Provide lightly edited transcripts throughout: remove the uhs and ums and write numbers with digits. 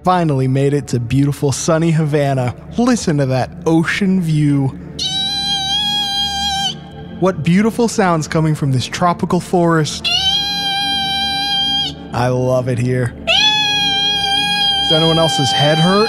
Finally made it to beautiful sunny Havana. Listen to that ocean view. What beautiful sounds coming from this tropical forest. I love it here. Is anyone else's head hurt?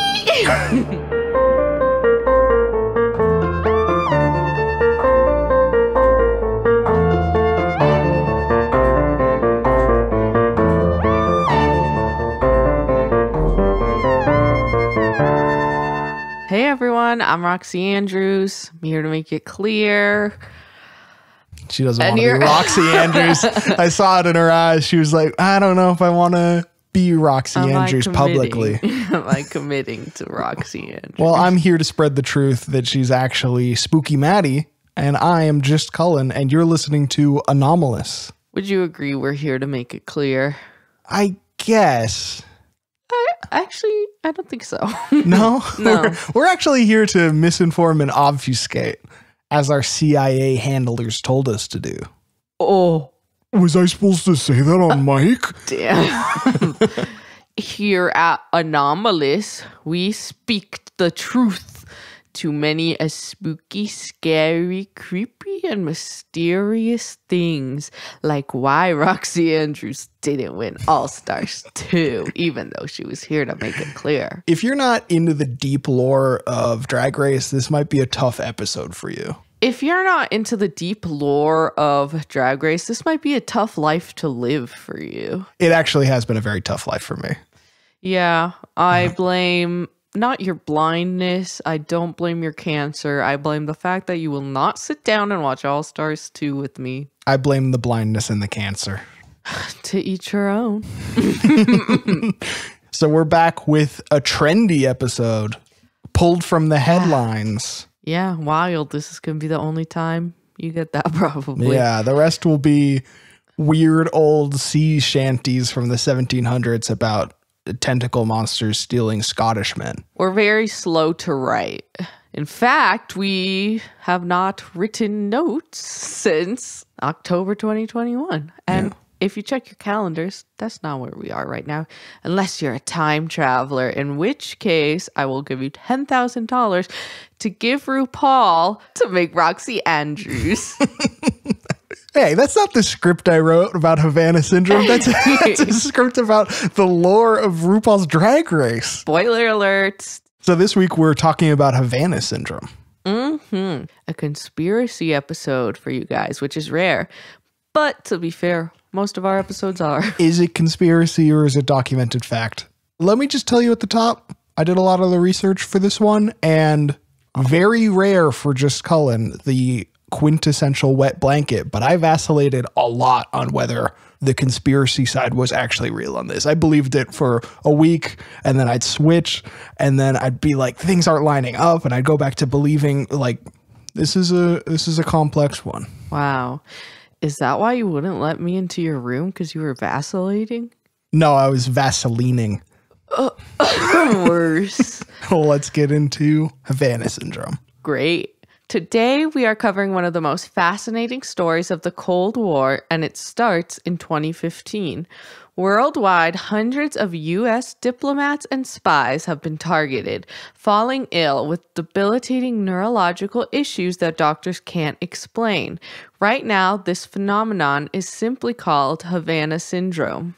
Hey everyone, I'm Roxy Andrews. I'm here to make it clear. She doesn't want to be Roxy Andrews. I saw it in her eyes. She was like, I don't know if I want to be Roxy Andrews publicly. Am I committing to Roxy Andrews? Well, I'm here to spread the truth that she's actually Spooky Maddie, and I am just Cullen, and you're listening to Anomalous. Would you agree we're here to make it clear? I guess. I don't think so. No? No. We're actually here to misinform and obfuscate, as our CIA handlers told us to do. Oh. Was I supposed to say that on mic? Damn. Here at Anomalous, we speak the truth to many as spooky, scary, creepy, and mysterious things, like why Roxy Andrews didn't win All-Stars 2, even though she was here to make it clear. If you're not into the deep lore of Drag Race, this might be a tough episode for you. If you're not into the deep lore of Drag Race, this might be a tough life to live for you. It actually has been a very tough life for me. Yeah, I blame not your blindness. I don't blame your cancer. I blame the fact that you will not sit down and watch All Stars 2 with me. I blame the blindness and the cancer. To each your own. So we're back with a trendy episode pulled from the headlines. Yeah, wild. This is going to be the only time you get that, probably. Yeah, the rest will be weird old sea shanties from the 1700s about tentacle monsters stealing Scottish men. We're very slow to write. In fact, we have not written notes since October 2021. And if you check your calendars, that's not where we are right now. Unless you're a time traveler, in which case I will give you $10,000 to give RuPaul to make Roxy Andrews. Hey, that's not the script I wrote about Havana Syndrome. That's a script about the lore of RuPaul's Drag Race. Spoiler alert. So this week we're talking about Havana Syndrome. A conspiracy episode for you guys, which is rare. But to be fair, most of our episodes are. Is it conspiracy or is it documented fact? Let me just tell you at the top, I did a lot of the research for this one, and very rare for Just Cullen, the quintessential wet blanket, but I vacillated a lot on whether the conspiracy side was actually real on this. I believed it for a week, and then I'd switch, and then I'd be like, things aren't lining up, and I'd go back to believing like this is a complex one. Wow. Is that why you wouldn't let me into your room? Because you were vacillating? No, I was vaselining. Worse. Well, let's get into Havana Syndrome. Great. Today, we are covering one of the most fascinating stories of the Cold War, and it starts in 2015. Worldwide, hundreds of U.S. diplomats and spies have been targeted, falling ill with debilitating neurological issues that doctors can't explain. Right now, this phenomenon is simply called Havana Syndrome.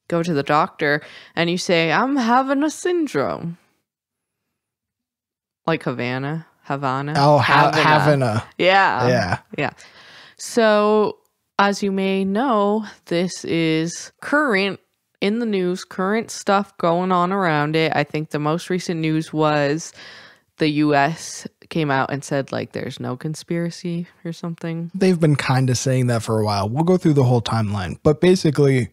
Go to the doctor and you say, I'm having a syndrome. Like Havana. Oh, Havana. Yeah. So, as you may know, this is current in the news, current stuff going on around it. I think the most recent news was the U.S. came out and said, like, there's no conspiracy or something. They've been kind of saying that for a while. We'll go through the whole timeline. But basically,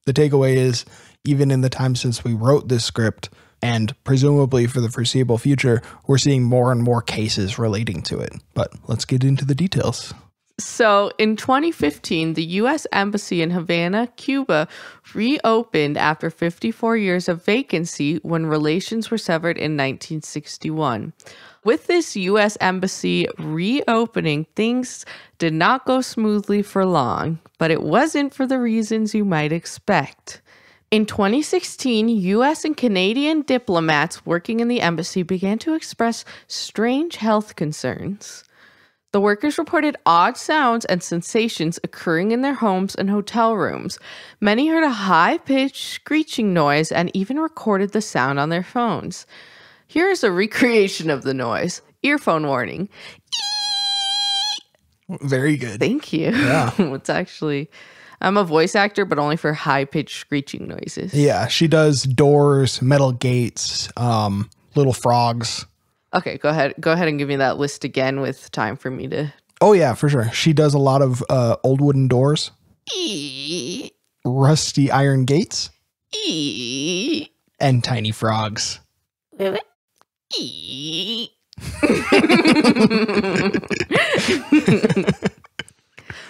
the takeaway is, even in the time since we wrote this script, and presumably for the foreseeable future, we're seeing more and more cases relating to it. But let's get into the details. So in 2015, the U.S. Embassy in Havana, Cuba, reopened after 54 years of vacancy when relations were severed in 1961. With this U.S. Embassy reopening, things did not go smoothly for long, but it wasn't for the reasons you might expect. In 2016, U.S. and Canadian diplomats working in the embassy began to express strange health concerns. The workers reported odd sounds and sensations occurring in their homes and hotel rooms. Many heard a high-pitched screeching noise and even recorded the sound on their phones. Here is a recreation of the noise. Earphone warning. Very good. Thank you. Yeah. It's actually... I'm a voice actor, but only for high-pitched screeching noises. Yeah, she does doors, metal gates, little frogs. Okay, go ahead and give me that list again with time for me to... Oh, yeah, for sure. She does a lot of old wooden doors, rusty iron gates, and tiny frogs.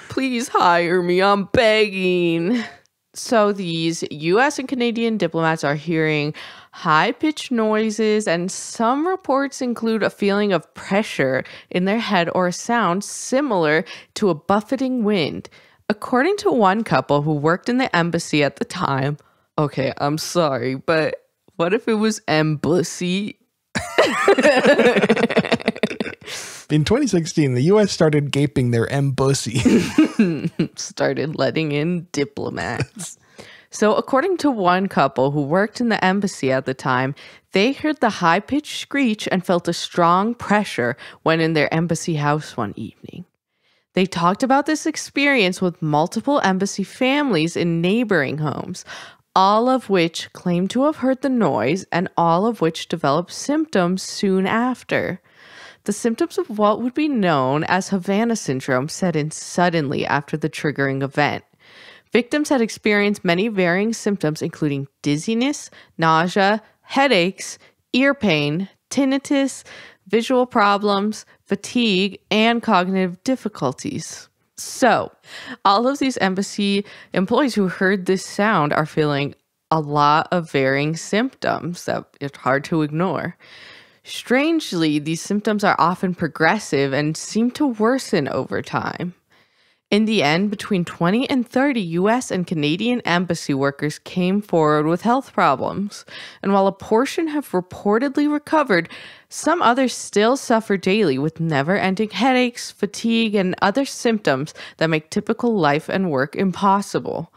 Please hire me, I'm begging. So these U.S. and Canadian diplomats are hearing high-pitched noises, and some reports include a feeling of pressure in their head or a sound similar to a buffeting wind. According to one couple who worked in the embassy at the time, okay, I'm sorry, but what if it was embassy? In 2016, the U.S. started gaping their embassy. Started letting in diplomats. So according to one couple who worked in the embassy at the time, they heard the high-pitched screech and felt a strong pressure when in their embassy house one evening. They talked about this experience with multiple embassy families in neighboring homes, all of which claimed to have heard the noise and all of which developed symptoms soon after. The symptoms of what would be known as Havana Syndrome set in suddenly after the triggering event. Victims had experienced many varying symptoms, including dizziness, nausea, headaches, ear pain, tinnitus, visual problems, fatigue, and cognitive difficulties. So, all of these embassy employees who heard this sound are feeling a lot of varying symptoms that it's hard to ignore. Strangely, these symptoms are often progressive and seem to worsen over time. In the end, between 20 and 30 U.S. and Canadian embassy workers came forward with health problems. And while a portion have reportedly recovered, some others still suffer daily with never-ending headaches, fatigue, and other symptoms that make typical life and work impossible.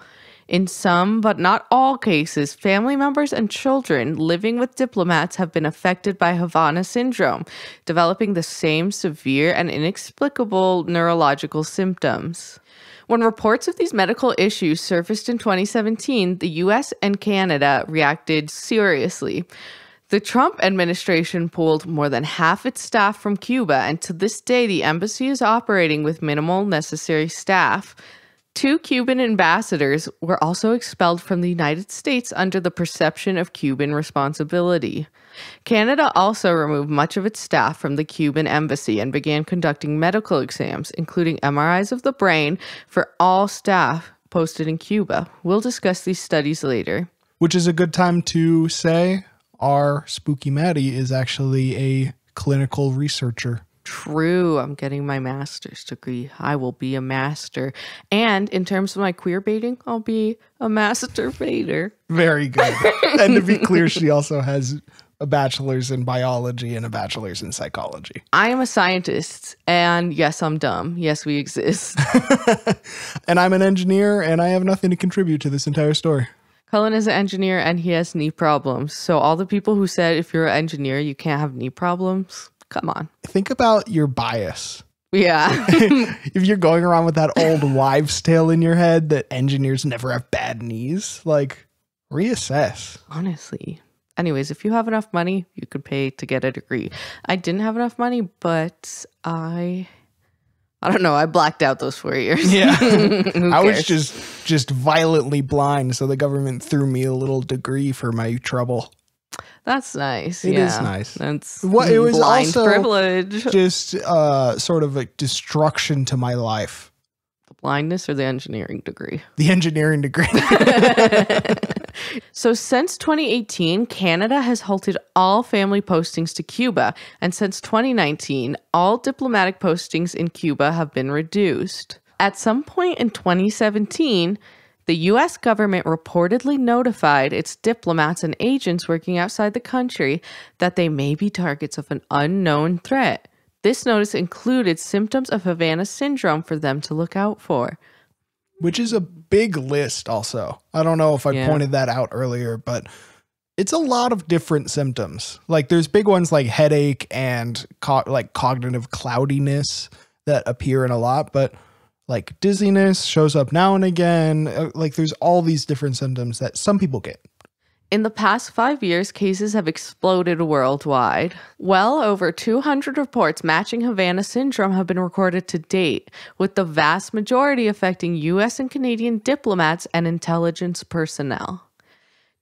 In some, but not all cases, family members and children living with diplomats have been affected by Havana Syndrome, developing the same severe and inexplicable neurological symptoms. When reports of these medical issues surfaced in 2017, the US and Canada reacted seriously. The Trump administration pulled more than half its staff from Cuba, and to this day, the embassy is operating with minimal necessary staff. 2 Cuban ambassadors were also expelled from the United States under the perception of Cuban responsibility. Canada also removed much of its staff from the Cuban embassy and began conducting medical exams, including MRIs of the brain, for all staff posted in Cuba. We'll discuss these studies later. Which is a good time to say our Spooky Maddie is actually a clinical researcher. True. I'm getting my master's degree. I will be a master. And in terms of my queer baiting, I'll be a master baiter. Very good. And to be clear, she also has a bachelor's in biology and a bachelor's in psychology. I am a scientist. And yes, I'm dumb. Yes, we exist. And I'm an engineer, and I have nothing to contribute to this entire story. Cullen is an engineer, and he has knee problems. So all the people who said if you're an engineer, you can't have knee problems, come on. Think about your bias. Yeah. If you're going around with that old wives' tale in your head that engineers never have bad knees, like, reassess. Honestly. Anyways, if you have enough money, you could pay to get a degree. I didn't have enough money, but I don't know. I blacked out those 4 years. Yeah. I was just violently blind, so the government threw me a little degree for my trouble. That's nice. It yeah. is nice. That's it was blind also privilege. Just sort of a destruction to my life. The blindness or the engineering degree? The engineering degree. So since 2018, Canada has halted all family postings to Cuba. And since 2019, all diplomatic postings in Cuba have been reduced. At some point in 2017, The U.S. government reportedly notified its diplomats and agents working outside the country that they may be targets of an unknown threat. This notice included symptoms of Havana Syndrome for them to look out for. Which is a big list also. I don't know if I pointed that out earlier, but it's a lot of different symptoms. Like there's big ones like headache and like cognitive cloudiness that appear in a lot, but like dizziness shows up now and again. Like there's all these different symptoms that some people get. In the past 5 years, cases have exploded worldwide. Well over 200 reports matching Havana Syndrome have been recorded to date, with the vast majority affecting U.S. and Canadian diplomats and intelligence personnel.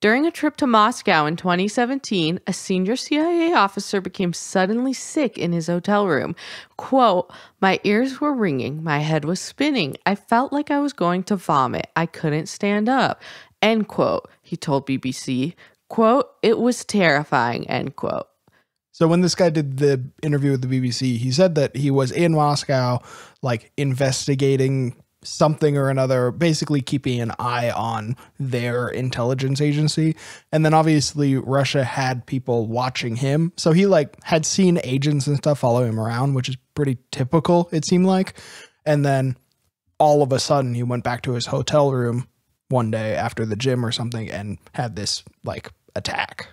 During a trip to Moscow in 2017, a senior CIA officer became suddenly sick in his hotel room. Quote, "My ears were ringing, my head was spinning, I felt like I was going to vomit, I couldn't stand up." End quote, he told BBC. Quote, "It was terrifying," end quote. So when this guy did the interview with the BBC, he said that he was in Moscow, like investigating something or another, basically keeping an eye on their intelligence agency. And then obviously Russia had people watching him. So he like had seen agents and stuff follow him around, which is pretty typical, it seemed like. And then all of a sudden he went back to his hotel room one day after the gym or something and had this like attack.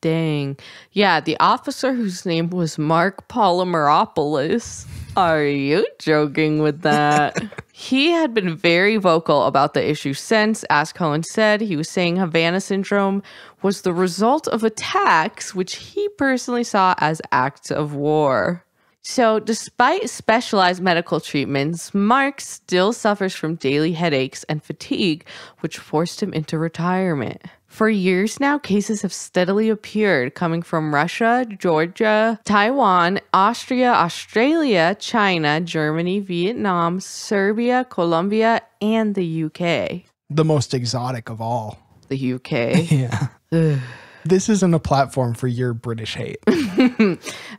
Dang. Yeah, the officer whose name was Mark Polymeropoulos. Are you joking with that? He had been very vocal about the issue since, as Cohen said. He was saying Havana Syndrome was the result of attacks, which he personally saw as acts of war. So despite specialized medical treatments, Mark still suffers from daily headaches and fatigue, which forced him into retirement. For years now, cases have steadily appeared, coming from Russia, Georgia, Taiwan, Austria, Australia, China, Germany, Vietnam, Serbia, Colombia, and the UK. The most exotic of all. The UK? Yeah. Ugh. This isn't a platform for your British hate.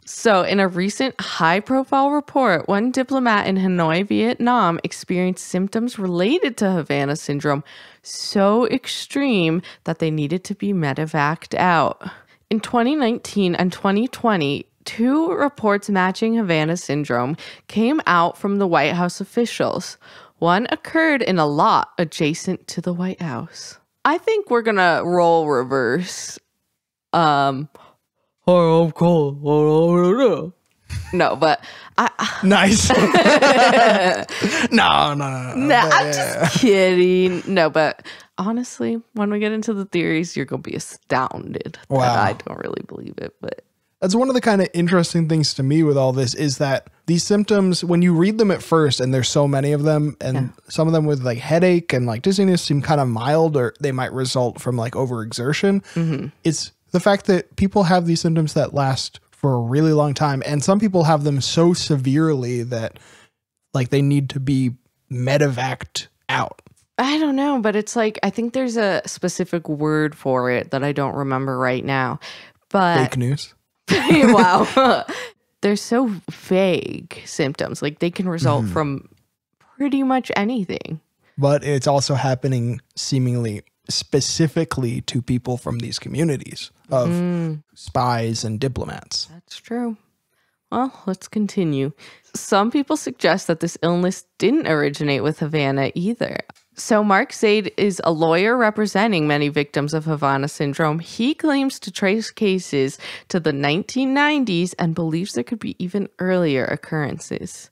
So, in a recent high-profile report, one diplomat in Hanoi, Vietnam, experienced symptoms related to Havana Syndrome so extreme that they needed to be medevaced out. In 2019 and 2020, 2 reports matching Havana Syndrome came out from the White House officials. One occurred in a lot adjacent to the White House. I think we're gonna roll reverse. No, but Nice. No, I'm just kidding. No, but honestly, when we get into the theories, you're gonna be astounded. Wow. That I don't really believe it, but that's one of the kind of interesting things to me with all this is that these symptoms, when you read them at first, and there's so many of them, and some of them with like headache and like dizziness seem kind of mild, or they might result from like overexertion. Mm-hmm. It's the fact that people have these symptoms that last for a really long time, and some people have them so severely that like they need to be medevaced out. I don't know, but it's like, I think there's a specific word for it that I don't remember right now. But fake news. Wow. They're so vague symptoms. Like they can result from pretty much anything. But it's also happening seemingly specifically to people from these communities of spies and diplomats. That's true. Well, let's continue. Some people suggest that this illness didn't originate with Havana either. So Mark Zaid is a lawyer representing many victims of Havana Syndrome. He claims to trace cases to the 1990s and believes there could be even earlier occurrences.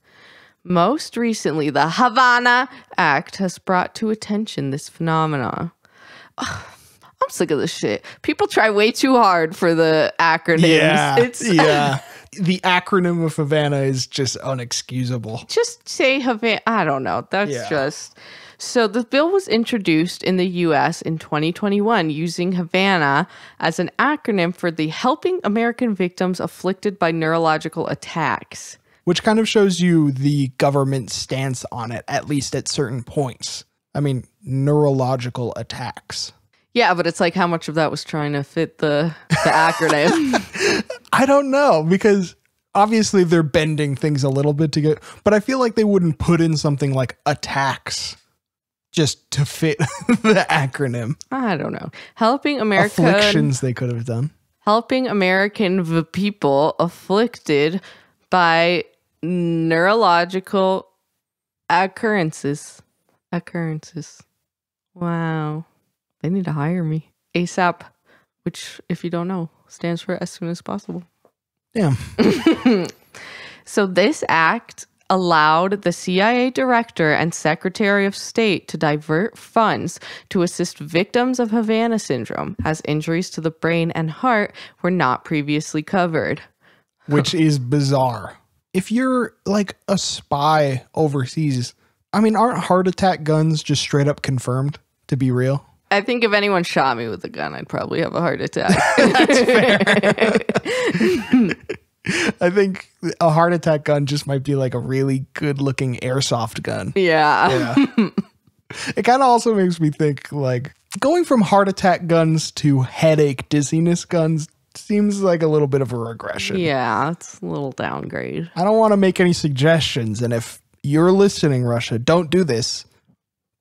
Most recently, the Havana Act has brought to attention this phenomenon. I'm sick of this shit. People try way too hard for the acronyms. Yeah. The acronym of Havana is just unexcusable. Just say Havana. I don't know. That's just... So the bill was introduced in the U.S. in 2021 using Havana as an acronym for the Helping American Victims Afflicted by Neurological Attacks. Which kind of shows you the government's stance on it, at least at certain points. I mean, neurological attacks. Yeah, but it's like how much of that was trying to fit the acronym? I don't know, because obviously they're bending things a little bit to get, but I feel like they wouldn't put in something like attacks just to fit the acronym. I don't know. Helping Afflictions they could have done. Helping American people afflicted by neurological occurrences. Wow. They need to hire me. ASAP, which, if you don't know, stands for as soon as possible. Damn. So this act allowed the CIA director and Secretary of State to divert funds to assist victims of Havana Syndrome, as injuries to the brain and heart were not previously covered. Which is bizarre. If you're like a spy overseas, I mean, aren't heart attack guns just straight up confirmed to be real? I think if anyone shot me with a gun, I'd probably have a heart attack. That's fair. I think a heart attack gun just might be like a really good looking airsoft gun. Yeah. It kind of also makes me think like going from heart attack guns to headache dizziness guns seems like a little bit of a regression. Yeah, it's a little downgrade. I don't want to make any suggestions. And if you're listening, Russia, don't do this.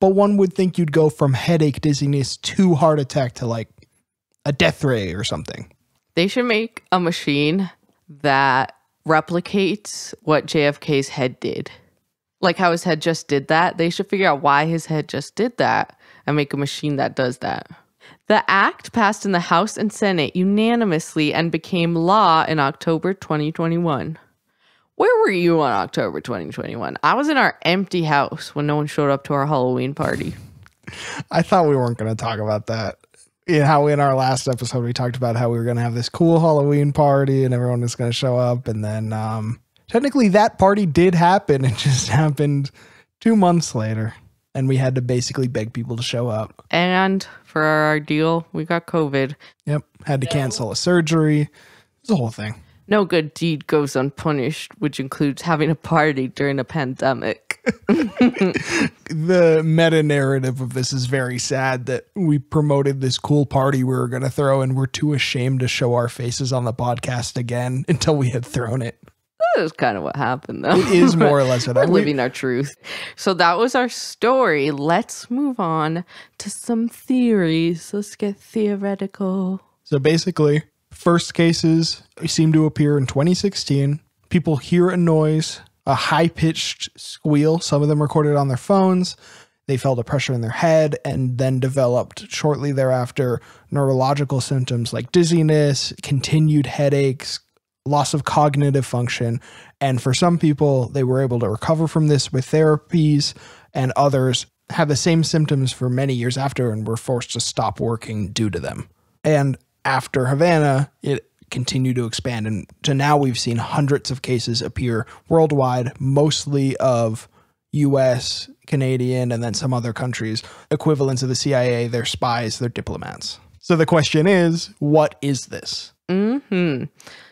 But one would think you'd go from headache dizziness to heart attack to like a death ray or something. They should make a machine that replicates what JFK's head did. Like how his head just did that. They should figure out why his head just did that and make a machine that does that. The act passed in the House and Senate unanimously and became law in October 2021. Where were you on October 2021? I was in our empty house when no one showed up to our Halloween party. I thought we weren't going to talk about that. How in our last episode we talked about how we were going to have this cool Halloween party and everyone was going to show up, and then technically that party did happen. It just happened 2 months later, and we had to basically beg people to show up. And for our deal, we got COVID. Yep, had to cancel a surgery. It was a whole thing. No good deed goes unpunished, which includes having a party during a pandemic. The meta narrative of this is very sad that we promoted this cool party we were going to throw and we're too ashamed to show our faces on the podcast again until we had thrown it. That is kind of what happened, though. It is more or less what We're living our truth. So that was our story. Let's move on to some theories. Let's get theoretical. So basically, first cases seem to appear in 2016. People hear a noise, a high-pitched squeal. Some of them recorded on their phones. They felt a pressure in their head and then developed shortly thereafter neurological symptoms like dizziness, continued headaches, loss of cognitive function. And for some people, they were able to recover from this with therapies, and others had the same symptoms for many years after and were forced to stop working due to them. And after Havana, it continued to expand. And to now we've seen hundreds of cases appear worldwide, mostly of US, Canadian, and then some other countries, equivalents of the CIA, their spies, their diplomats. So the question is, what is this?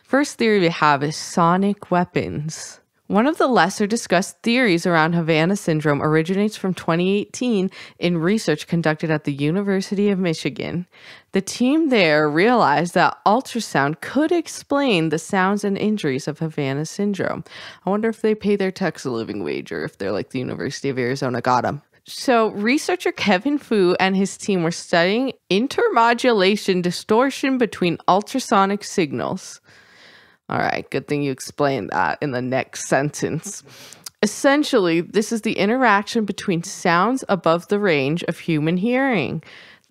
First theory we have is sonic weapons. One of the lesser discussed theories around Havana Syndrome originates from 2018 in research conducted at the University of Michigan. The team there realized that ultrasound could explain the sounds and injuries of Havana Syndrome. I wonder if they pay their techs a living wage or if they're like the University of Arizona got them. So researcher Kevin Fu and his team were studying intermodulation distortion between ultrasonic signals. All right, good thing you explained that in the next sentence. Essentially, this is the interaction between sounds above the range of human hearing.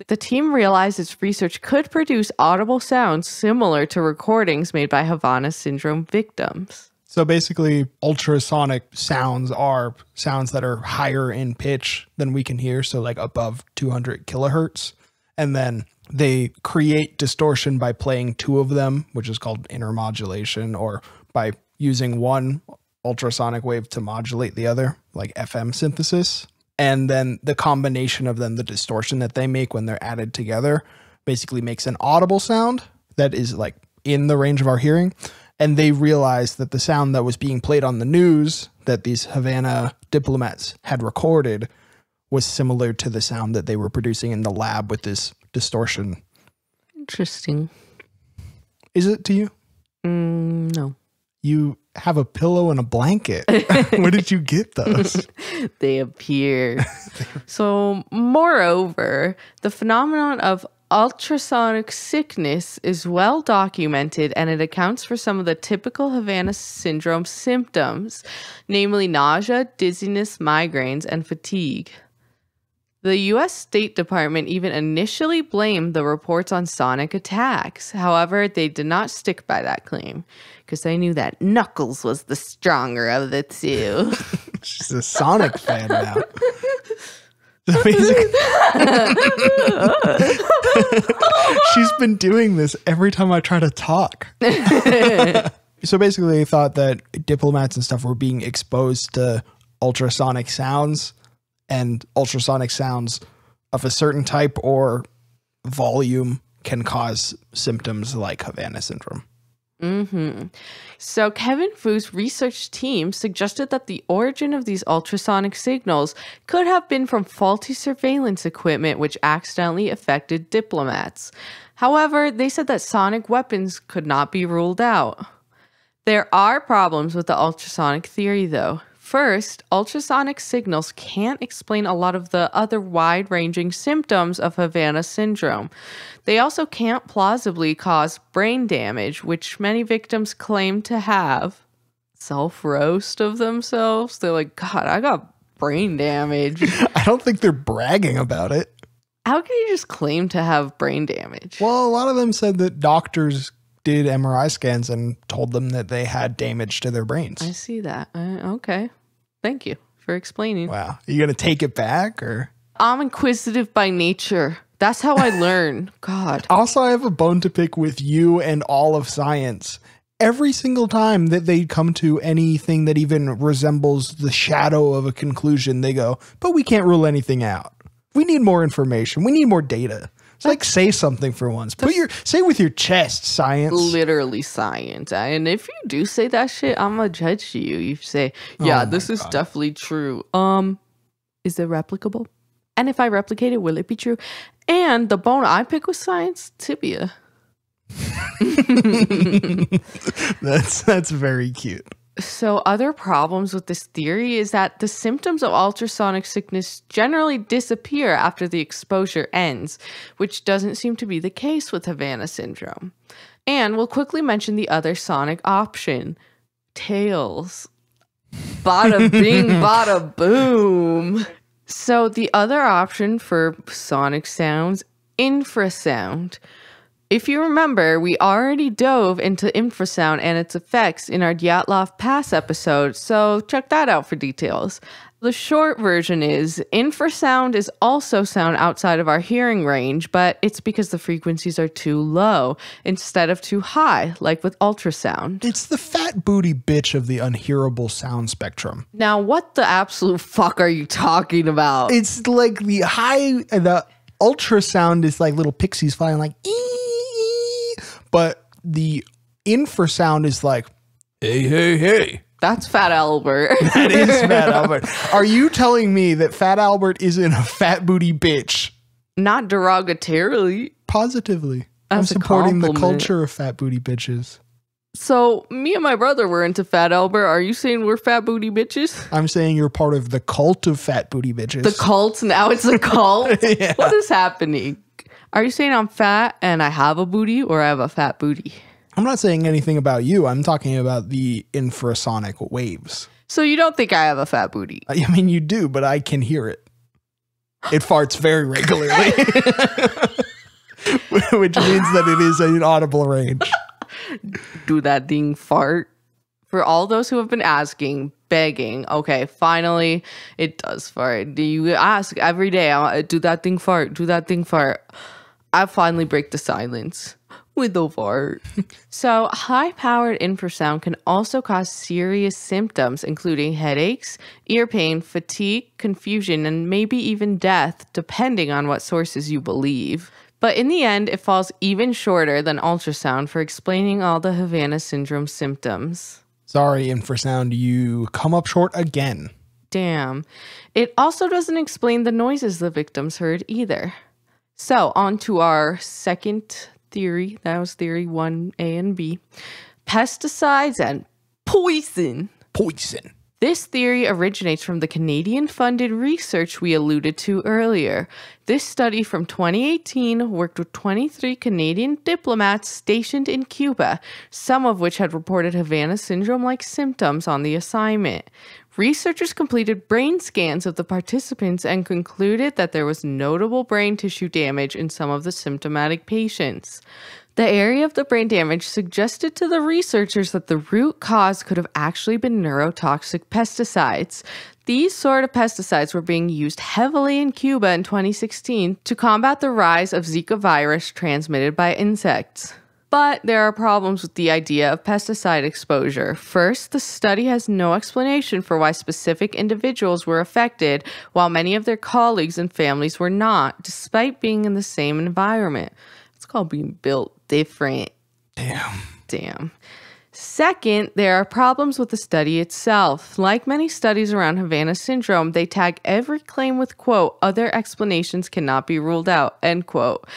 The team realized its research could produce audible sounds similar to recordings made by Havana Syndrome victims. So basically, ultrasonic sounds are sounds that are higher in pitch than we can hear, so like above 200 kilohertz. And then they create distortion by playing two of them, which is called intermodulation, or by using one ultrasonic wave to modulate the other, like FM synthesis. And then the combination of them, the distortion that they make when they're added together, basically makes an audible sound that is like in the range of our hearing. And they realized that the sound that was being played on the news that these Havana diplomats had recorded was similar to the sound that they were producing in the lab with this distortion. Interesting. Is it to you? No. You have a pillow and a blanket. Where did you get those? They appear. So, moreover, the phenomenon of ultrasonic sickness is well documented, and it accounts for some of the typical Havana Syndrome symptoms, namely nausea, dizziness, migraines, and fatigue. The U.S. State Department even initially blamed the reports on sonic attacks. However, they did not stick by that claim because they knew that Knuckles was the stronger of the two. She's a Sonic fan now. Basically, she's been doing this every time I try to talk. So basically, they thought that diplomats and stuff were being exposed to ultrasonic sounds, and ultrasonic sounds of a certain type or volume can cause symptoms like Havana Syndrome. So Kevin Fu's research team suggested that the origin of these ultrasonic signals could have been from faulty surveillance equipment which accidentally affected diplomats. However, they said that sonic weapons could not be ruled out. There are problems with the ultrasonic theory, though. First, ultrasonic signals can't explain a lot of the other wide-ranging symptoms of Havana Syndrome. They also can't plausibly cause brain damage, which many victims claim to have. Self-roast of themselves. They're like, God, I got brain damage. I don't think they're bragging about it. How can you just claim to have brain damage? Well, a lot of them said that doctors did MRI scans and told them that they had damage to their brains. I see that. Okay. Thank you for explaining. Wow. Are you going to take it back or? I'm inquisitive by nature. That's how I learn. God. Also, I have a bone to pick with you and all of science. Every single time that they come to anything that even resembles the shadow of a conclusion, they go, but we can't rule anything out. We need more information. We need more data. It's like, say something for once. Say with your chest, science. Literally science. And if you do say that shit, I'm gonna judge you. You say, yeah, this is definitely true. Is it replicable? And if I replicate it, will it be true? And the bone I pick with science, tibia. That's very cute. So other problems with this theory is that the symptoms of ultrasonic sickness generally disappear after the exposure ends, which doesn't seem to be the case with Havana Syndrome. And we'll quickly mention the other sonic option, tails. Bada bing, bada boom. So the other option for sonic sounds, infrasound. If you remember, we already dove into infrasound and its effects in our Dyatlov Pass episode, so check that out for details. The short version is, infrasound is also sound outside of our hearing range, but it's because the frequencies are too low instead of too high, like with ultrasound. It's the fat booty bitch of the unhearable sound spectrum. Now, what the absolute fuck are you talking about? It's like the ultrasound is like little pixies flying like, ee. But the infrasound is like, hey, hey, hey. That's Fat Albert. That is Fat Albert. Are you telling me that Fat Albert isn't a fat booty bitch? Not derogatorily. Positively. That's I'm supporting the compliment. culture of fat booty bitches. So, me and my brother were into Fat Albert. Are you saying we're fat booty bitches? I'm saying you're part of the cult of fat booty bitches. The cult? Now it's a cult? Yeah. What is happening? Are you saying I'm fat and I have a booty, or I have a fat booty? I'm not saying anything about you. I'm talking about the infrasonic waves. So you don't think I have a fat booty? I mean, you do, but I can hear it. It farts very regularly. Which means that it is an audible range. Do that thing fart? For all those who have been asking, begging, okay, finally, it does fart. Do you ask every day, do that thing fart? Do that thing fart? I finally break the silence with a fart. So high-powered infrasound can also cause serious symptoms, including headaches, ear pain, fatigue, confusion, and maybe even death, depending on what sources you believe. But in the end, it falls even shorter than ultrasound for explaining all the Havana Syndrome symptoms. Sorry, infrasound, you come up short again. Damn. It also doesn't explain the noises the victims heard either. So, on to our second theory. That was theory 1A and B. Pesticides and Poison. Poison. This theory originates from the Canadian-funded research we alluded to earlier. This study from 2018 worked with 23 Canadian diplomats stationed in Cuba, some of which had reported Havana Syndrome-like symptoms on the assignment. Researchers completed brain scans of the participants and concluded that there was notable brain tissue damage in some of the symptomatic patients. The area of the brain damage suggested to the researchers that the root cause could have actually been neurotoxic pesticides. These sort of pesticides were being used heavily in Cuba in 2016 to combat the rise of Zika virus transmitted by insects. But there are problems with the idea of pesticide exposure. First, the study has no explanation for why specific individuals were affected, while many of their colleagues and families were not, despite being in the same environment. It's called being built different. Damn. Second, there are problems with the study itself. Like many studies around Havana Syndrome, they tag every claim with, quote, other explanations cannot be ruled out, end quote.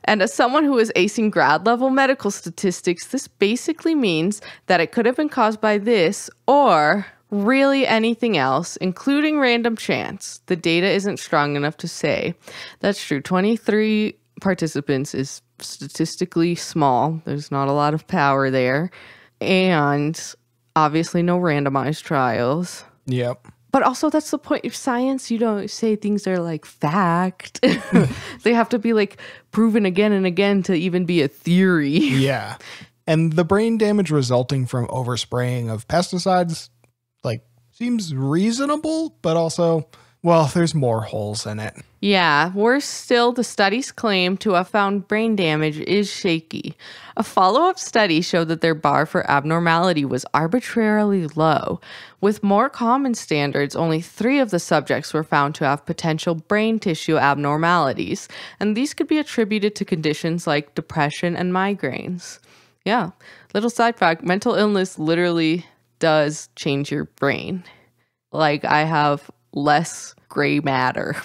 And as someone who is acing grad level medical statistics, this basically means that it could have been caused by this or really anything else, including random chance. The data isn't strong enough to say. That's true. 23 participants is statistically small. There's not a lot of power there. And obviously no randomized trials. Yep. But also that's the point of science. You don't say things are like fact. They have to be like proven again and again to even be a theory. Yeah. And the brain damage resulting from overspraying of pesticides, like, seems reasonable, but also, well, there's more holes in it. Yeah, worse still, the study's claim to have found brain damage is shaky. A follow-up study showed that their bar for abnormality was arbitrarily low. With more common standards, only 3 of the subjects were found to have potential brain tissue abnormalities, and these could be attributed to conditions like depression and migraines. Yeah, little side fact, mental illness literally does change your brain. Like, I have less gray matter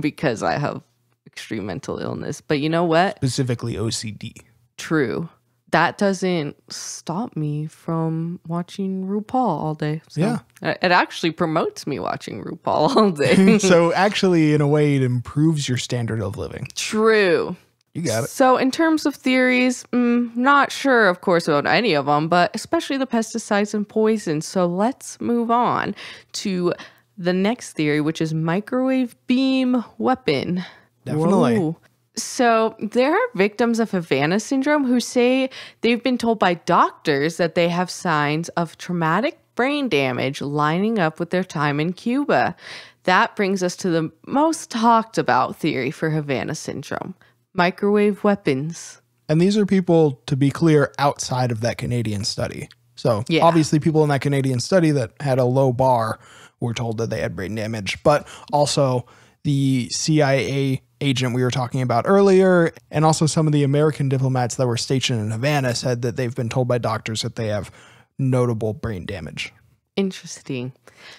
because I have extreme mental illness. But you know what? Specifically OCD. True. That doesn't stop me from watching RuPaul all day. So Yeah. It actually promotes me watching RuPaul all day. So actually, in a way, it improves your standard of living. True. You got it. So in terms of theories, not sure, of course, about any of them, but especially the pesticides and poisons. So let's move on to the next theory, which is microwave beam weapon. Definitely. Whoa. So there are victims of Havana Syndrome who say they've been told by doctors that they have signs of traumatic brain damage lining up with their time in Cuba. That brings us to the most talked about theory for Havana Syndrome: microwave weapons. And these are people, to be clear, outside of that Canadian study. So Yeah. obviously people in that Canadian study that had a low bar were told that they had brain damage, but also the CIA agent we were talking about earlier, and also some of the American diplomats that were stationed in Havana said that they've been told by doctors that they have notable brain damage. Interesting.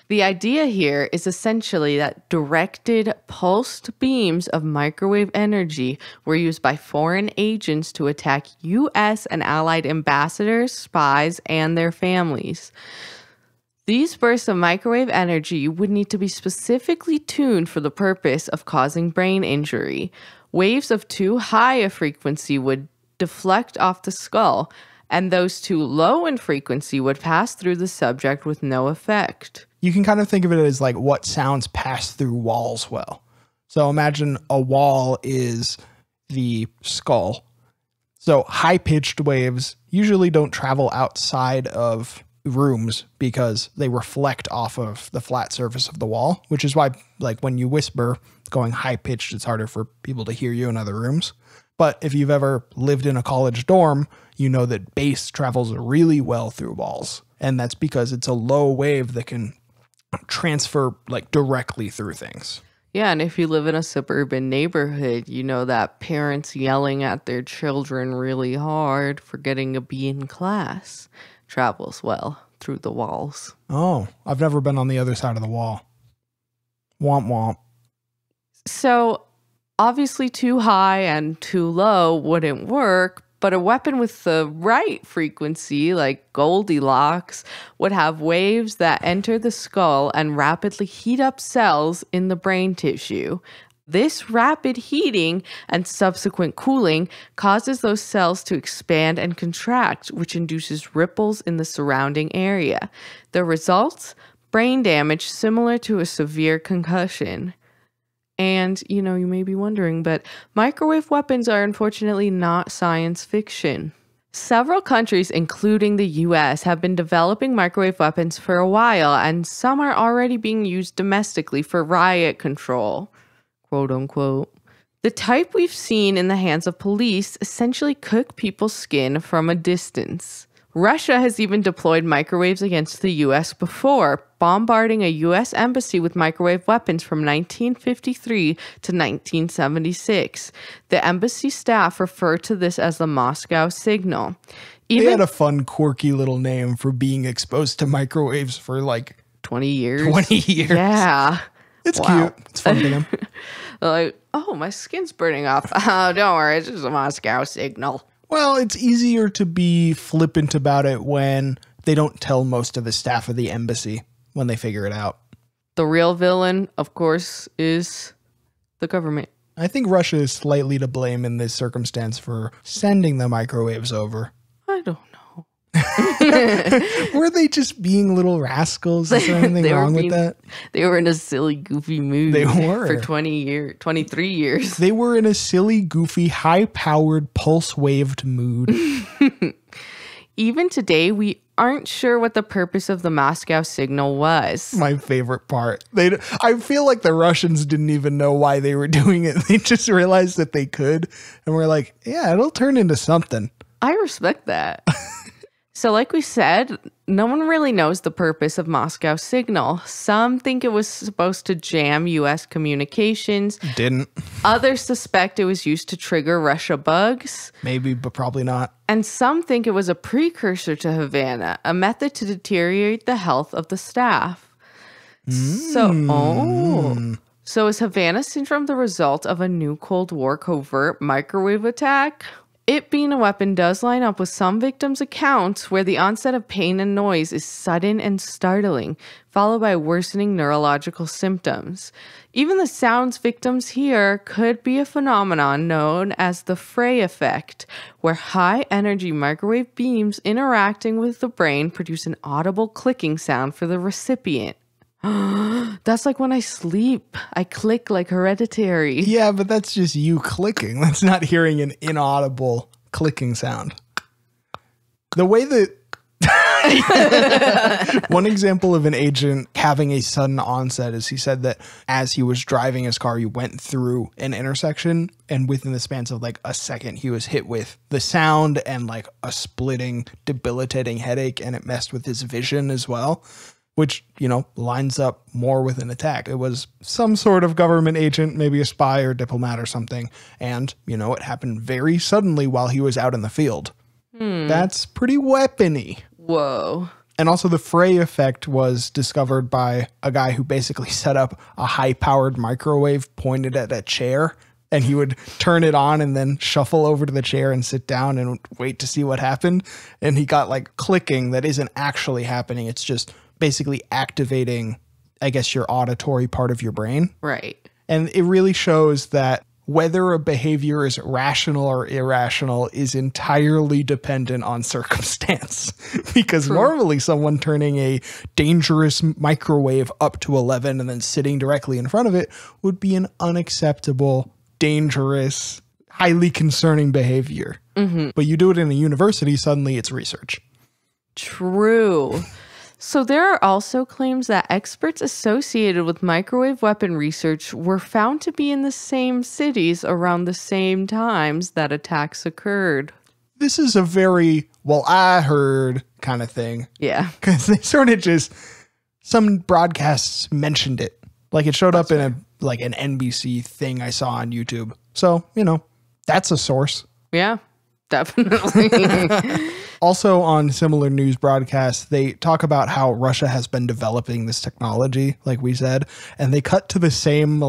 The idea here is essentially that directed pulsed beams of microwave energy were used by foreign agents to attack U.S. and allied ambassadors, spies, and their families. These bursts of microwave energy would need to be specifically tuned for the purpose of causing brain injury. Waves of too high a frequency would deflect off the skull, and those too low in frequency would pass through the subject with no effect. You can kind of think of it as like what sounds pass through walls well. So imagine a wall is the skull. So high-pitched waves usually don't travel outside of rooms because they reflect off of the flat surface of the wall, which is why, like, when you whisper going high-pitched, it's harder for people to hear you in other rooms. But if you've ever lived in a college dorm, you know that bass travels really well through walls. And that's because it's a low wave that can transfer like directly through things. Yeah, and if you live in a suburban neighborhood, you know that parents yelling at their children really hard for getting a B in class travels well through the walls. Oh, I've never been on the other side of the wall. Womp womp. So obviously too high and too low wouldn't work, but a weapon with the right frequency, like Goldilocks, would have waves that enter the skull and rapidly heat up cells in the brain tissue. This rapid heating and subsequent cooling causes those cells to expand and contract, which induces ripples in the surrounding area. The results? Brain damage similar to a severe concussion. And, you may be wondering, but microwave weapons are unfortunately not science fiction. Several countries, including the US, have been developing microwave weapons for a while, and some are already being used domestically for riot control, quote unquote. The type we've seen in the hands of police essentially cook people's skin from a distance. Russia has even deployed microwaves against the US before, bombarding a US embassy with microwave weapons from 1953 to 1976. The embassy staff refer to this as the Moscow signal. They had a fun, quirky little name for being exposed to microwaves for 20 years. 20 years. Yeah. It's cute. It's fun for them. Like, oh, my skin's burning off. Oh, don't worry. It's just a Moscow signal. Well, it's easier to be flippant about it when they don't tell most of the staff of the embassy when they figure it out. The real villain, of course, is the government. I think Russia is slightly to blame in this circumstance for sending the microwaves over. I don't know. Were they just being little rascals? Is there anything wrong with that? They were in a silly, goofy mood. They were. For 23 years. They were in a silly, goofy, high-powered, pulse-waved mood. Even today, we aren't sure what the purpose of the Moscow signal was. My favorite part. I feel like the Russians didn't even know why they were doing it. They just realized that they could. And we're like, yeah, it'll turn into something. I respect that. So like we said, no one really knows the purpose of Moscow signal. Some think it was supposed to jam U.S. communications. Didn't. Others suspect it was used to trigger Russia bugs. Maybe, but probably not. And some think it was a precursor to Havana, a method to deteriorate the health of the staff. So is Havana Syndrome the result of a new Cold War covert microwave attack? It being a weapon does line up with some victims' accounts where the onset of pain and noise is sudden and startling, followed by worsening neurological symptoms. Even the sounds victims hear could be a phenomenon known as the fray effect, where high-energy microwave beams interacting with the brain produce an audible clicking sound for the recipient. That's like when I sleep. I click like Hereditary. Yeah, but that's just you clicking. That's not hearing an inaudible clicking sound. The way that... One example of an agent having a sudden onset is he said that as he was driving his car, he went through an intersection, and within the spans of a second, he was hit with the sound and a splitting, debilitating headache, and it messed with his vision as well. Which, lines up more with an attack. It was some sort of government agent, maybe a spy or diplomat or something. And, it happened very suddenly while he was out in the field. That's pretty weapony. Whoa. And also the fray effect was discovered by a guy who basically set up a high-powered microwave pointed at a chair. And he would turn it on and then shuffle over to the chair and sit down and wait to see what happened. And he got clicking that isn't actually happening. It's just basically activating, I guess, your auditory part of your brain. Right. And it really shows that whether a behavior is rational or irrational is entirely dependent on circumstance. Because normally someone turning a dangerous microwave up to 11 and then sitting directly in front of it would be an unacceptable, dangerous, highly concerning behavior. Mm-hmm. But you do it in a university, suddenly it's research. True. So there are also claims that experts associated with microwave weapon research were found to be in the same cities around the same times that attacks occurred. This is a very, I heard kind of thing. Yeah. Because they sort of just, some broadcasts mentioned it. It showed up in an NBC thing I saw on YouTube. So, that's a source. Yeah, definitely. Also on similar news broadcasts, they talk about how Russia has been developing this technology, like we said, and they cut to the same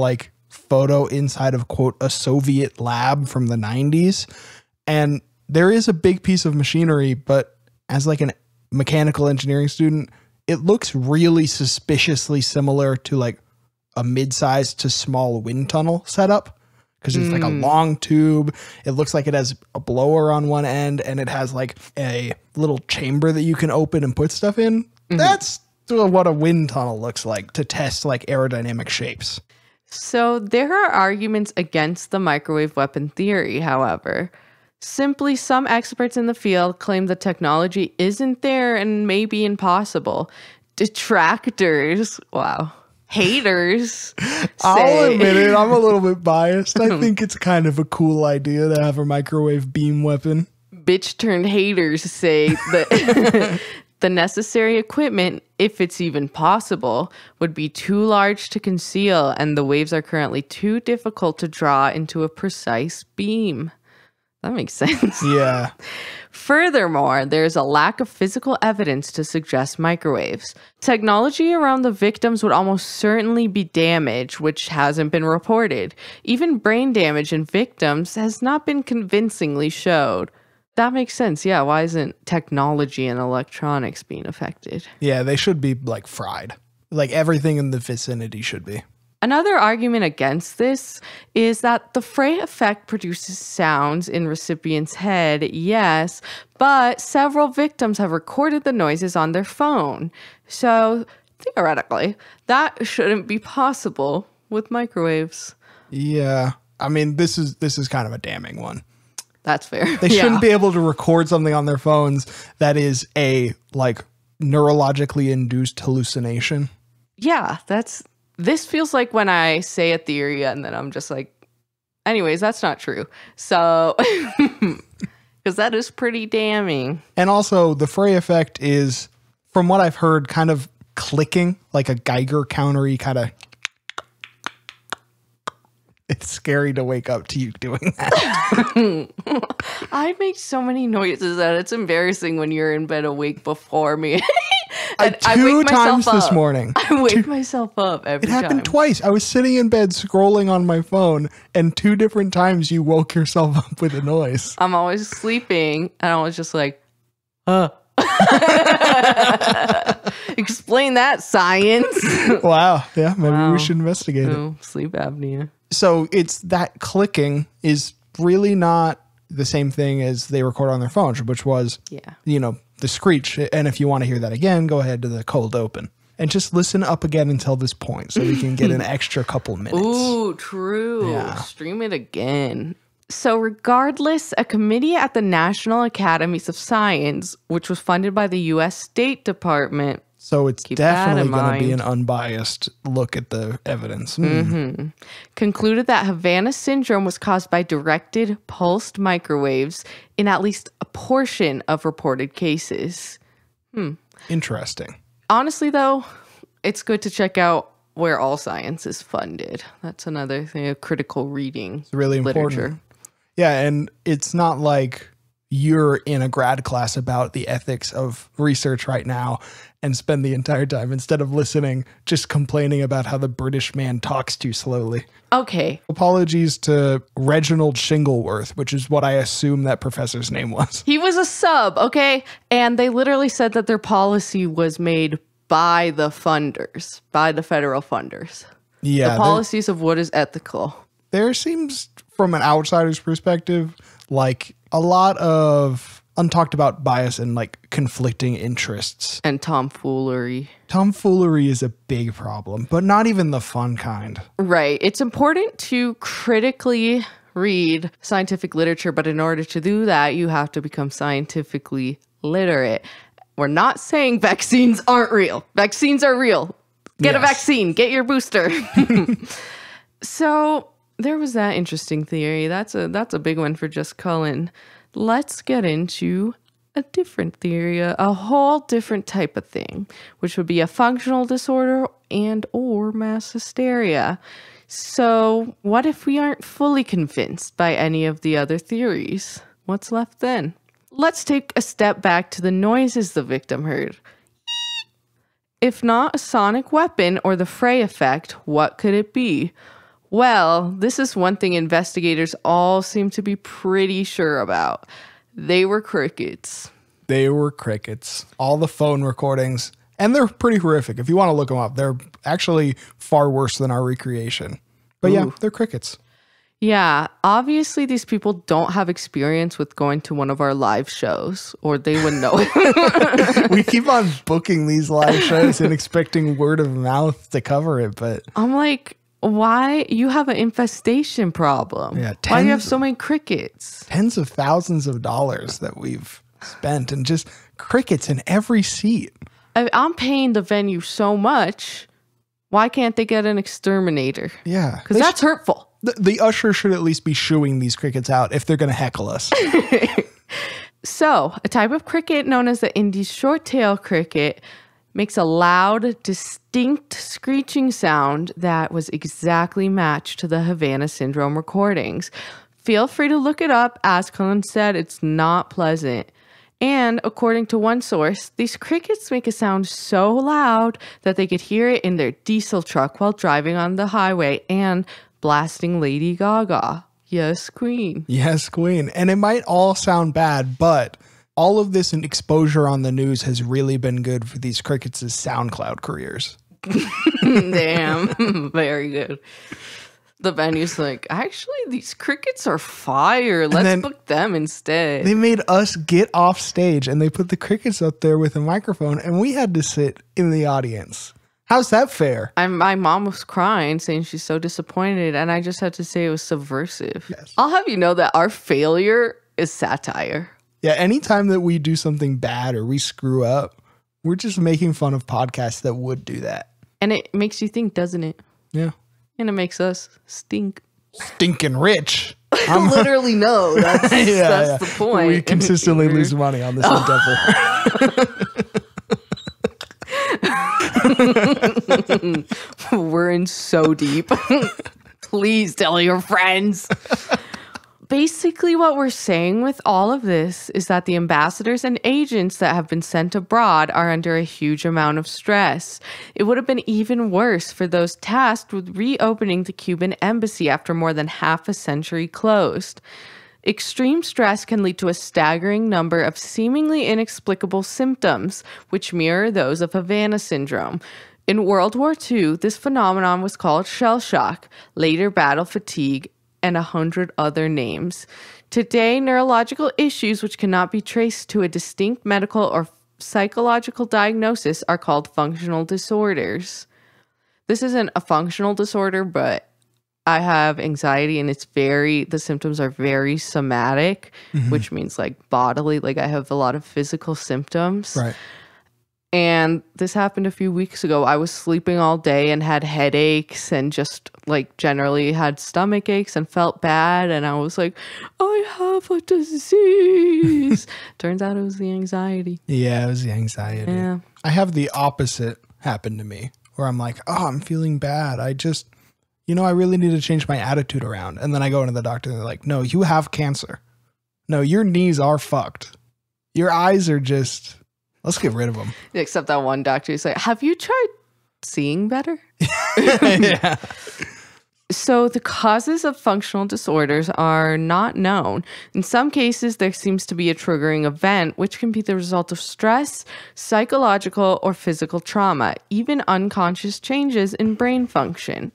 photo inside of, quote, a Soviet lab from the 90s. And there is a big piece of machinery, but as like a mechanical engineering student, it looks really suspiciously similar to like a mid-sized to small wind tunnel setup. Because it's like a long tube. It looks like it has a blower on one end, and it has like a little chamber that you can open and put stuff in. That's what a wind tunnel looks like to test like aerodynamic shapes. So there are arguments against the microwave weapon theory, however. Simply, some experts in the field claim the technology isn't there and may be impossible. Detractors, wow. Haters I'll admit it, I'm a little bit biased. I think it's kind of a cool idea to have a microwave beam weapon. Bitch-turned haters say that the necessary equipment, if it's even possible, would be too large to conceal, and the waves are currently too difficult to draw into a precise beam. That makes sense. Yeah. Furthermore, there's a lack of physical evidence to suggest microwaves. Technology around the victims would almost certainly be damaged, which hasn't been reported. Even brain damage in victims has not been convincingly showed. That makes sense. Yeah, why isn't technology and electronics being affected? Yeah, they should be like fried. Like everything in the vicinity should be. Another argument against this is that the fray effect produces sounds in recipient's head, yes, but several victims have recorded the noises on their phone. So theoretically, that shouldn't be possible with microwaves. Yeah. I mean, this is kind of a damning one. That's fair. They shouldn't be able to record something on their phones that is a like neurologically induced hallucination. Yeah, this feels like when I say a theory and then I'm just like, anyways, that's not true. So, because that is pretty damning. And also the fray effect is, from what I've heard, kind of clicking, like a Geiger counter-y kind of. It's scary to wake up to you doing that. I make so many noises that it's embarrassing when you're in bed awake before me. Two times this morning. I wake myself up every time. It happened twice. I was sitting in bed scrolling on my phone, and 2 different times you woke yourself up with a noise. I'm always sleeping, and I was just like, explain that, science. Wow. Yeah, maybe we should investigate it. Sleep apnea. So it's that clicking is really not the same thing as they record on their phones, which was, the screech. And if you want to hear that again, go ahead to the cold open and just listen up again until this point so we can get an extra couple minutes. Ooh, true. Yeah. Stream it again. So regardless, a committee at the National Academies of Science, which was funded by the U.S. State Department. So it's definitely going to be an unbiased look at the evidence. Concluded that Havana Syndrome was caused by directed pulsed microwaves in at least a portion of reported cases. Interesting. Honestly, though, it's good to check out where all science is funded. That's another thing, a critical reading. It's really important. Yeah, and it's not like you're in a grad class about the ethics of research right now and spend the entire time, instead of listening, just complaining about how the British man talks too slowly. Okay. Apologies to Reginald Shingleworth, which is what I assume that professor's name was. He was a sub, okay? And they literally said that their policy was made by the funders, by the federal funders. Yeah. The policies of what is ethical. There seems, from an outsider's perspective, like a lot of untalked about bias and like conflicting interests. And tomfoolery. Tomfoolery is a big problem, but not even the fun kind. Right. It's important to critically read scientific literature, but in order to do that, you have to become scientifically literate. We're not saying vaccines aren't real. Vaccines are real. Get a vaccine. Get your booster. So there was that interesting theory. That's a big one for Just Cullen. Let's get into a different theory, a whole different type of thing, which would be a functional disorder and or mass hysteria. So what if we aren't fully convinced by any of the other theories? What's left then? Let's take a step back to the noises the victim heard. If not a sonic weapon or the fray effect, what could it be? Well, this is one thing investigators all seem to be pretty sure about. They were crickets. They were crickets. All the phone recordings. And they're pretty horrific. If you want to look them up, they're actually far worse than our recreation. But yeah, they're crickets. Yeah, obviously these people don't have experience with going to one of our live shows, or they wouldn't know. We keep on booking these live shows and expecting word of mouth to cover it, but I'm like, why? You have an infestation problem. Yeah, why do you have so many crickets? Tens of thousands of dollars that we've spent and just crickets in every seat. I'm paying the venue so much. Why can't they get an exterminator? Yeah. Because that's hurtful. The usher should at least be shooing these crickets out if they're going to heckle us. So, a type of cricket known as the Indian short-tailed cricket makes a loud, distinct screeching sound that was exactly matched to the Havana Syndrome recordings. Feel free to look it up. As Colin said, it's not pleasant. And according to one source, these crickets make a sound so loud that they could hear it in their diesel truck while driving on the highway and blasting Lady Gaga. Yes, Queen. Yes, Queen. And it might all sound bad, but all of this exposure on the news has really been good for these crickets' SoundCloud careers. Damn. Very good. The venue's like, actually, these crickets are fire. Let's book them instead. They made us get off stage and they put the crickets up there with a microphone and we had to sit in the audience. How's that fair? My mom was crying, saying she's so disappointed, and I just had to say it was subversive. Yes. I'll have you know that our failure is satire. Yeah, anytime that we do something bad or we screw up, we're just making fun of podcasts that would do that. And it makes you think, doesn't it? Yeah. And it makes us stink. Stinking rich. Literally, no. That's the point. We consistently lose money on this endeavor. We're in so deep. Please tell your friends. Basically, what we're saying with all of this is that the ambassadors and agents that have been sent abroad are under a huge amount of stress. It would have been even worse for those tasked with reopening the Cuban embassy after more than half a century closed. Extreme stress can lead to a staggering number of seemingly inexplicable symptoms, which mirror those of Havana Syndrome. In World War II, this phenomenon was called shell shock, later battle fatigue, and 100 other names. Today, neurological issues which cannot be traced to a distinct medical or psychological diagnosis are called functional disorders. This isn't a functional disorder, but I have anxiety and the symptoms are very somatic, which means like bodily, like I have a lot of physical symptoms. Right. And this happened a few weeks ago. I was sleeping all day and had headaches and just like generally had stomach aches and felt bad. And I was like, I have a disease. Turns out it was the anxiety. Yeah, it was the anxiety. Yeah. I have the opposite happen to me where I'm like, oh, I'm feeling bad. I just, I really need to change my attitude around. And then I go into the doctor and they're like, no, you have cancer. No, your knees are fucked. Your eyes are just... Let's get rid of them. Except that one doctor is like, have you tried seeing better? Yeah. So the causes of functional disorders are not known. In some cases, there seems to be a triggering event, which can be the result of stress, psychological, or physical trauma, even unconscious changes in brain function.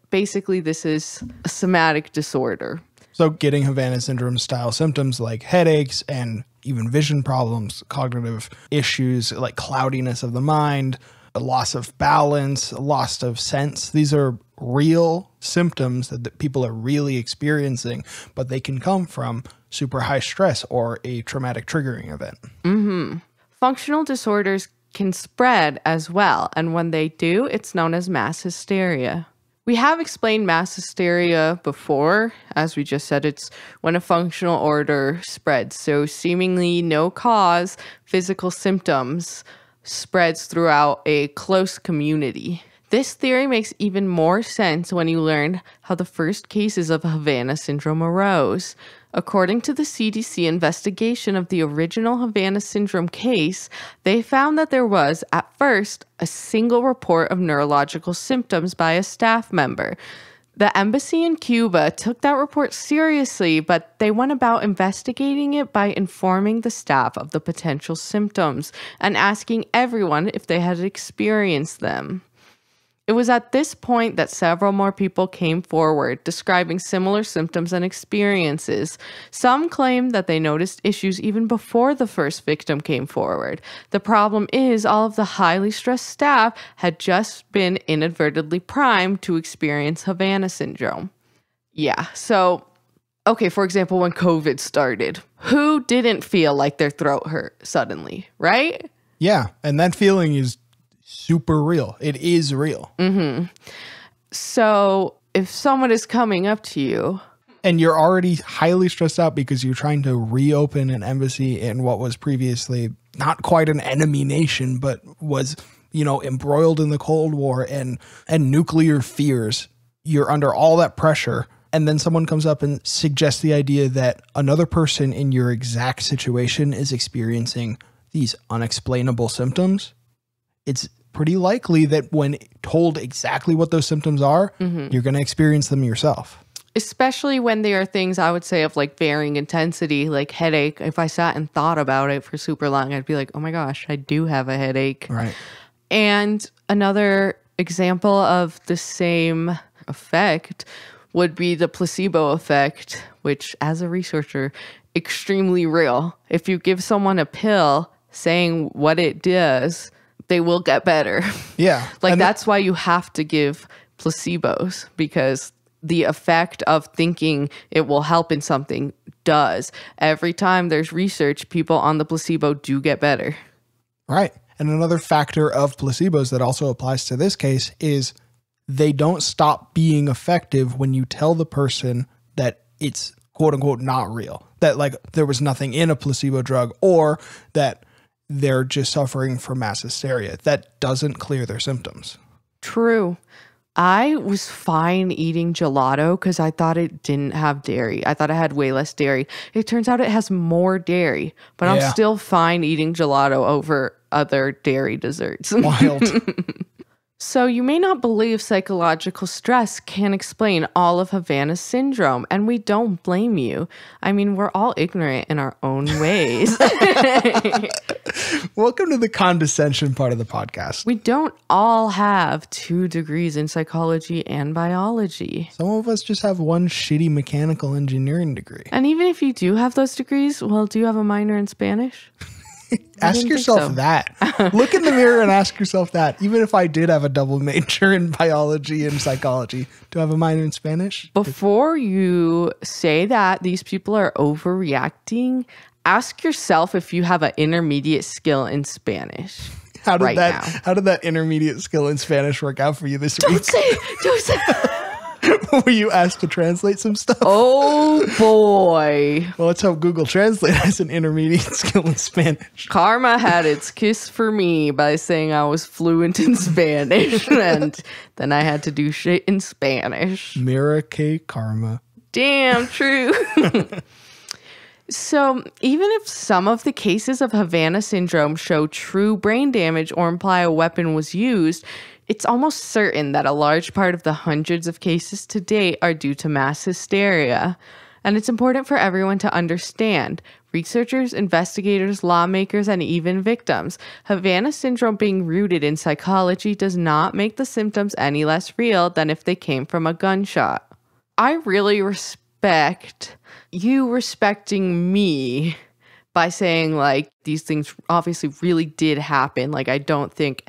Basically, this is a somatic disorder. So getting Havana Syndrome style symptoms like headaches and even vision problems, cognitive issues like cloudiness of the mind, a loss of balance, a loss of sense. These are real symptoms that people are really experiencing, but they can come from super high stress or a traumatic triggering event. Mm-hmm. Functional disorders can spread as well, and when they do, it's known as mass hysteria. We have explained mass hysteria before. As we just said, it's when a functional order spreads. So seemingly no cause, physical symptoms spreads throughout a close community. This theory makes even more sense when you learn how the first cases of Havana Syndrome arose. According to the CDC investigation of the original Havana Syndrome case, they found that there was, at first, a single report of neurological symptoms by a staff member. The embassy in Cuba took that report seriously, but they went about investigating it by informing the staff of the potential symptoms and asking everyone if they had experienced them. It was at this point that several more people came forward, describing similar symptoms and experiences. Some claimed that they noticed issues even before the first victim came forward. The problem is all of the highly stressed staff had just been inadvertently primed to experience Havana Syndrome. Yeah, so, okay, for example, when COVID started, who didn't feel like their throat hurt suddenly, right? Yeah, and that feeling is super real. It is real. Mm-hmm. So if someone is coming up to you and you're already highly stressed out because you're trying to reopen an embassy in what was previously not quite an enemy nation, but was, embroiled in the Cold War and nuclear fears, you're under all that pressure. And then someone comes up and suggests the idea that another person in your exact situation is experiencing these unexplainable symptoms. It's pretty likely that when told exactly what those symptoms are, you're going to experience them yourself. Especially when they are things, I would say, of like varying intensity, like headache. If I sat and thought about it for super long, I'd be like, oh my gosh, I do have a headache. Right. And another example of the same effect would be the placebo effect, which as a researcher, extremely real. If you give someone a pill saying what it does, they will get better. Yeah. Like that's why you have to give placebos, because the effect of thinking it will help in something does. Every time there's research, people on the placebo do get better. Right. And another factor of placebos that also applies to this case is they don't stop being effective when you tell the person that it's quote unquote not real, that like there was nothing in a placebo drug, or that they're just suffering from mass hysteria. That doesn't clear their symptoms. True. I was fine eating gelato because I thought it didn't have dairy. I thought it had way less dairy. It turns out it has more dairy, but I'm still fine eating gelato over other dairy desserts. Wild. So you may not believe psychological stress can explain all of Havana Syndrome, and we don't blame you. I mean, we're all ignorant in our own ways. Welcome to the condescension part of the podcast. We don't all have 2 degrees in psychology and biology. Some of us just have one shitty mechanical engineering degree. And even if you do have those degrees, well, do you have a minor in Spanish? Ask yourself that. Look in the mirror and ask yourself that. Even if I did have a double major in biology and psychology, do I have a minor in Spanish? Before you say that these people are overreacting, ask yourself if you have an intermediate skill in Spanish. How did that intermediate skill in Spanish work out for you this week? Don't say it. Were you asked to translate some stuff? Oh boy. Well, let's hope Google Translate has an intermediate skill in Spanish. Karma had its kiss for me by saying I was fluent in Spanish, and then I had to do shit in Spanish. Mira que karma. Damn true. So even if some of the cases of Havana Syndrome show true brain damage or imply a weapon was used, it's almost certain that a large part of the hundreds of cases to date are due to mass hysteria. And it's important for everyone to understand, researchers, investigators, lawmakers, and even victims, Havana Syndrome being rooted in psychology does not make the symptoms any less real than if they came from a gunshot. I really respect you respecting me by saying like these things obviously really did happen. Like I don't think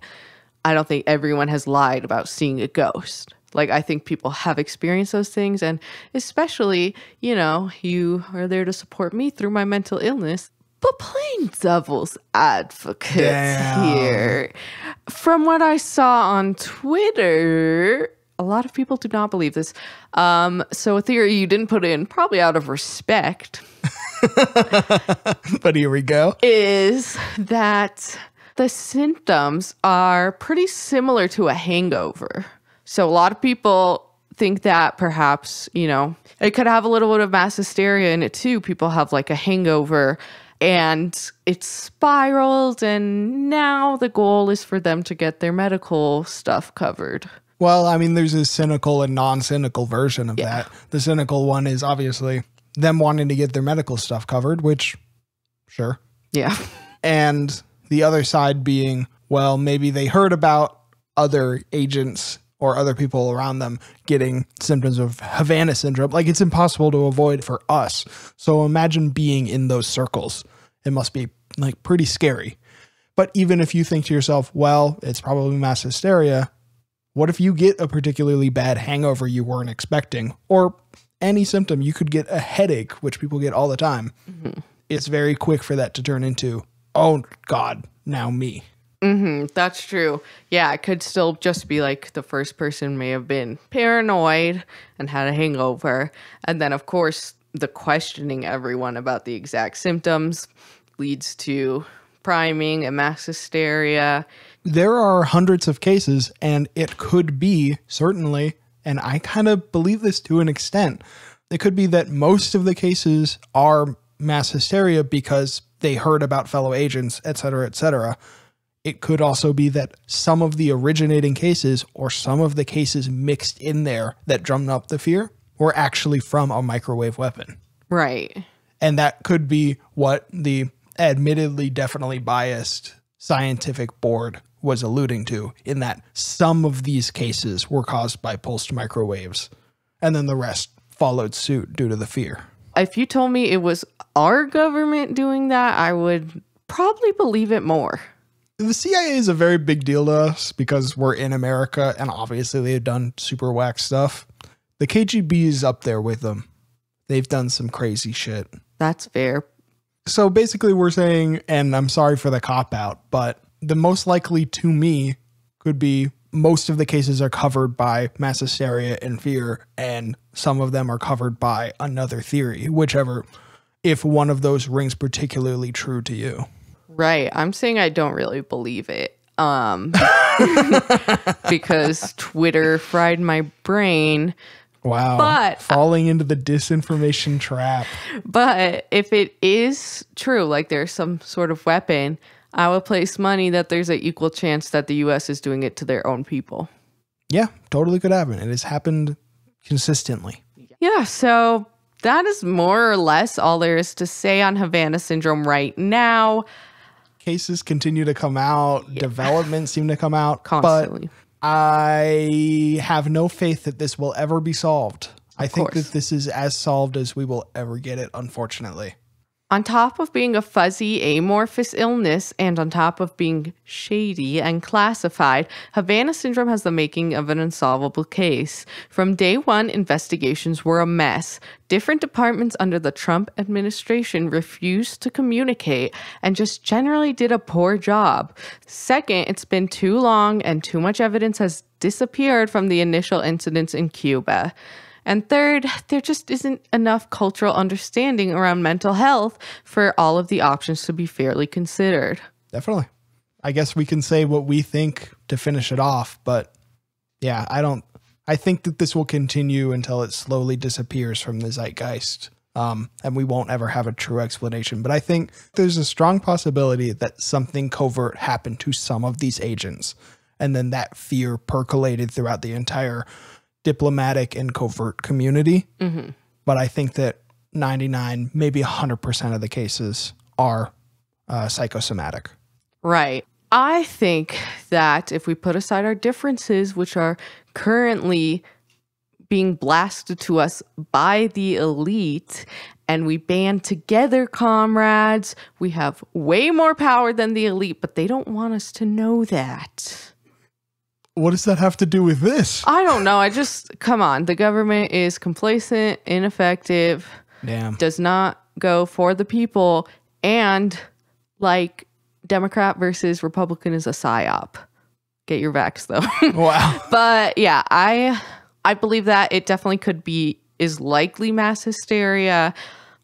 everyone has lied about seeing a ghost. Like I think people have experienced those things, and especially, you are there to support me through my mental illness. But playing devil's advocate here. From what I saw on Twitter, a lot of people do not believe this. So a theory you didn't put in, probably out of respect. But here we go. Is that the symptoms are pretty similar to a hangover. So a lot of people think that perhaps, it could have a little bit of mass hysteria in it too. People have like a hangover and it's spiraled, and now the goal is for them to get their medical stuff covered. Well, I mean, there's a cynical and non-cynical version of that. The cynical one is obviously them wanting to get their medical stuff covered, which, sure. Yeah. And the other side being, well, maybe they heard about other agents or other people around them getting symptoms of Havana Syndrome. Like, it's impossible to avoid for us. So imagine being in those circles. It must be, like, pretty scary. But even if you think to yourself, well, it's probably mass hysteria, what if you get a particularly bad hangover you weren't expecting? Or any symptom, you could get a headache, which people get all the time. Mm-hmm. It's very quick for that to turn into, oh, God, now me. Mm-hmm, that's true. Yeah, it could still just be like the first person may have been paranoid and had a hangover. And then, of course, the questioning everyone about the exact symptoms leads to priming and mass hysteria. There are hundreds of cases, and it could be, certainly, and I kind of believe this to an extent, it could be that most of the cases are mass hysteria because they heard about fellow agents, et cetera, et cetera. It could also be that some of the originating cases or some of the cases mixed in there that drummed up the fear were actually from a microwave weapon. Right. And that could be what the admittedly definitely biased scientific board was alluding to, in that some of these cases were caused by pulsed microwaves, and then the rest followed suit due to the fear. If you told me it was our government doing that, I would probably believe it more. The CIA is a very big deal to us because we're in America, and obviously they've done super whack stuff. The KGB is up there with them. They've done some crazy shit. That's fair. So basically we're saying, and I'm sorry for the cop-out, but the most likely to me could be most of the cases are covered by mass hysteria and fear, and some of them are covered by another theory, whichever, if one of those rings particularly true to you. Right. I'm saying I don't really believe it. Because Twitter fried my brain. Wow. But falling into the disinformation trap. But if it is true, like there's some sort of weapon, I would place money that there's an equal chance that the US is doing it to their own people. Yeah, totally could happen. It has happened consistently. Yeah, so that is more or less all there is to say on Havana Syndrome right now. Cases continue to come out. Yeah. Developments seem to come out. Constantly. But I have no faith that this will ever be solved. I think course. that this is as solved as we will ever get it, unfortunately. On top of being a fuzzy, amorphous illness, and on top of being shady and classified, Havana Syndrome has the making of an unsolvable case. From day one, investigations were a mess. Different departments under the Trump administration refused to communicate and just generally did a poor job. Second, it's been too long and too much evidence has disappeared from the initial incidents in Cuba. And third, there just isn't enough cultural understanding around mental health for all of the options to be fairly considered. Definitely. I guess we can say what we think to finish it off, but yeah, I think that this will continue until it slowly disappears from the zeitgeist. And we won't ever have a true explanation. But I think there's a strong possibility that something covert happened to some of these agents. And then that fear percolated throughout the entire diplomatic and covert community. Mm-hmm. But I think that 99, maybe 100% of the cases are psychosomatic. Right. I think that if we put aside our differences, which are currently being blasted to us by the elite, and we band together, comrades, we have way more power than the elite, but they don't want us to know that. What does that have to do with this? I don't know. Come on. The government is complacent, ineffective, does not go for the people, and like Democrat versus Republican is a psyop. Get your vax though. Wow. But yeah, I believe that it definitely is likely mass hysteria.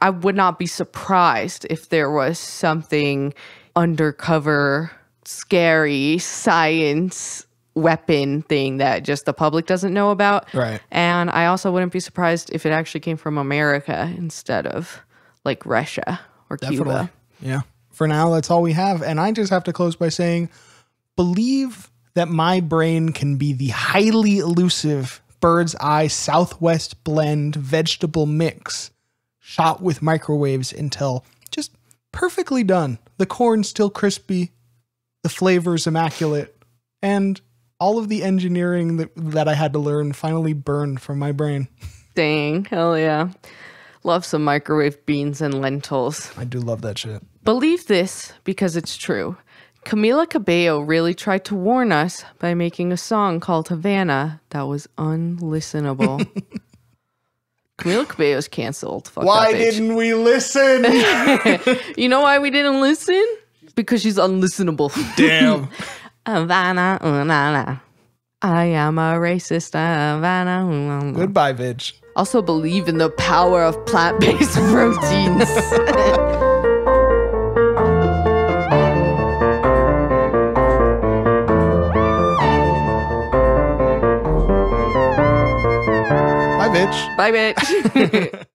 I would not be surprised if there was something undercover, scary science weapon thing that just the public doesn't know about. Right. And I also wouldn't be surprised if it actually came from America instead of like Russia or Cuba. Yeah. For now, that's all we have. And I just have to close by saying, believe that my brain can be the highly elusive bird's eye Southwest blend vegetable mix shot with microwaves until just perfectly done. The corn's still crispy, the flavor's immaculate, and all of the engineering that I had to learn finally burned from my brain. Dang, hell yeah. Love some microwave beans and lentils. I do love that shit. Believe this because it's true. Camila Cabello really tried to warn us by making a song called Havana that was unlistenable. Camila Cabello's canceled. Fuck Why that bitch. didn't we listen? You know why we didn't listen? Because she's unlistenable. Damn. Havana, na. I am a racist. Havana. Goodbye, bitch. Also believe in the power of plant-based proteins. Bye, bitch. Bye, bitch.